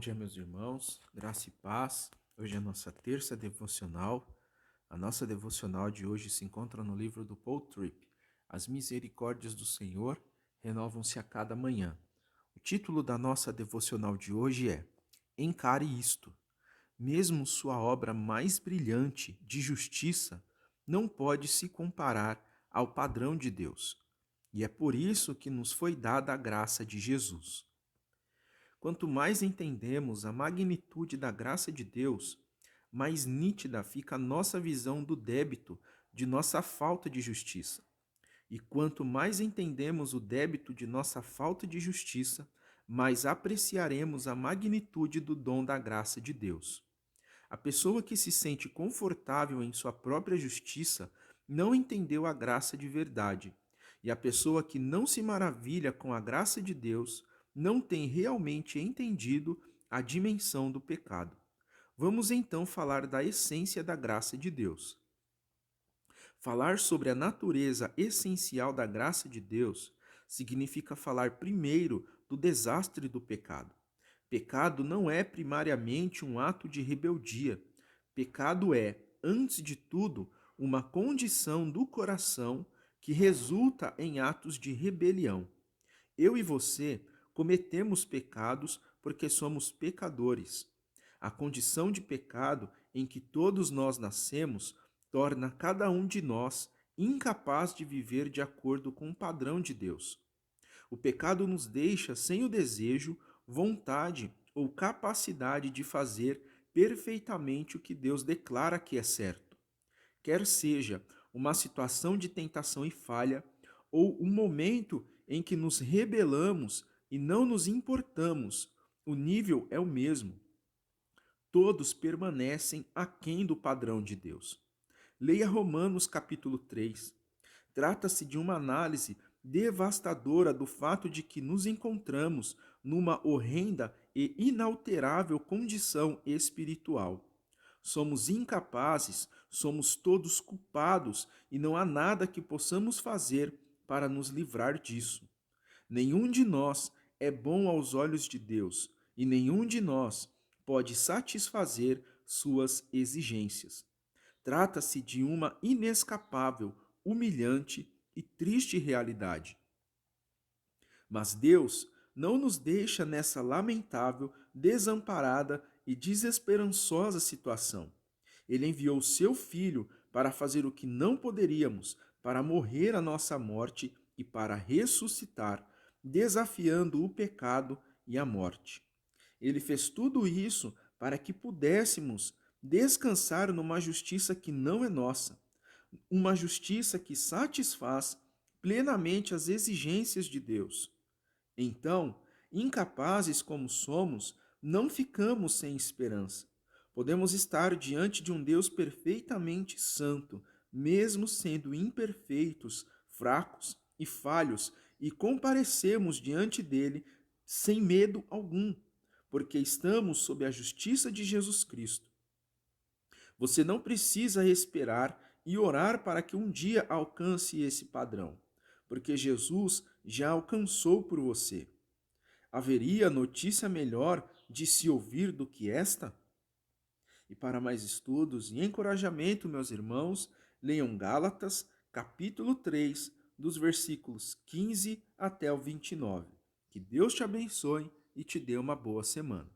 Bom dia, meus irmãos, graça e paz. Hoje é a nossa terça devocional. A nossa devocional de hoje se encontra no livro do Paul Tripp. As misericórdias do Senhor renovam-se a cada manhã. O título da nossa devocional de hoje é Encare isto. Mesmo sua obra mais brilhante de justiça não pode se comparar ao padrão de Deus. E é por isso que nos foi dada a graça de Jesus. Quanto mais entendemos a magnitude da graça de Deus, mais nítida fica a nossa visão do débito de nossa falta de justiça. E quanto mais entendemos o débito de nossa falta de justiça, mais apreciaremos a magnitude do dom da graça de Deus. A pessoa que se sente confortável em sua própria justiça não entendeu a graça de verdade. E a pessoa que não se maravilha com a graça de Deus não tem realmente entendido a dimensão do pecado. Vamos então falar da essência da graça de Deus. Falar sobre a natureza essencial da graça de Deus significa falar primeiro do desastre do pecado. Pecado não é primariamente um ato de rebeldia. Pecado é, antes de tudo, uma condição do coração que resulta em atos de rebelião. Eu e você cometemos pecados porque somos pecadores. A condição de pecado em que todos nós nascemos torna cada um de nós incapaz de viver de acordo com o padrão de Deus. O pecado nos deixa sem o desejo, vontade ou capacidade de fazer perfeitamente o que Deus declara que é certo. Quer seja uma situação de tentação e falha, ou um momento em que nos rebelamos e não nos importamos, o nível é o mesmo. Todos permanecem aquém do padrão de Deus. Leia Romanos capítulo 3. Trata-se de uma análise devastadora do fato de que nos encontramos numa horrenda e inalterável condição espiritual. Somos incapazes, somos todos culpados e não há nada que possamos fazer para nos livrar disso. Nenhum de nós é bom aos olhos de Deus e nenhum de nós pode satisfazer suas exigências. Trata-se de uma inescapável, humilhante e triste realidade. Mas Deus não nos deixa nessa lamentável, desamparada e desesperançosa situação. Ele enviou seu Filho para fazer o que não poderíamos, para morrer a nossa morte e para ressuscitar, desafiando o pecado e a morte. Ele fez tudo isso para que pudéssemos descansar numa justiça que não é nossa, uma justiça que satisfaz plenamente as exigências de Deus. Então, incapazes como somos, não ficamos sem esperança. Podemos estar diante de um Deus perfeitamente santo, mesmo sendo imperfeitos, fracos e falhos, e comparecemos diante dele sem medo algum, porque estamos sob a justiça de Jesus Cristo. Você não precisa esperar e orar para que um dia alcance esse padrão, porque Jesus já alcançou por você. Haveria notícia melhor de se ouvir do que esta? E para mais estudos e encorajamento, meus irmãos, leiam Gálatas, capítulo 3, dos versículos 15 até o 29. Que Deus te abençoe e te dê uma boa semana.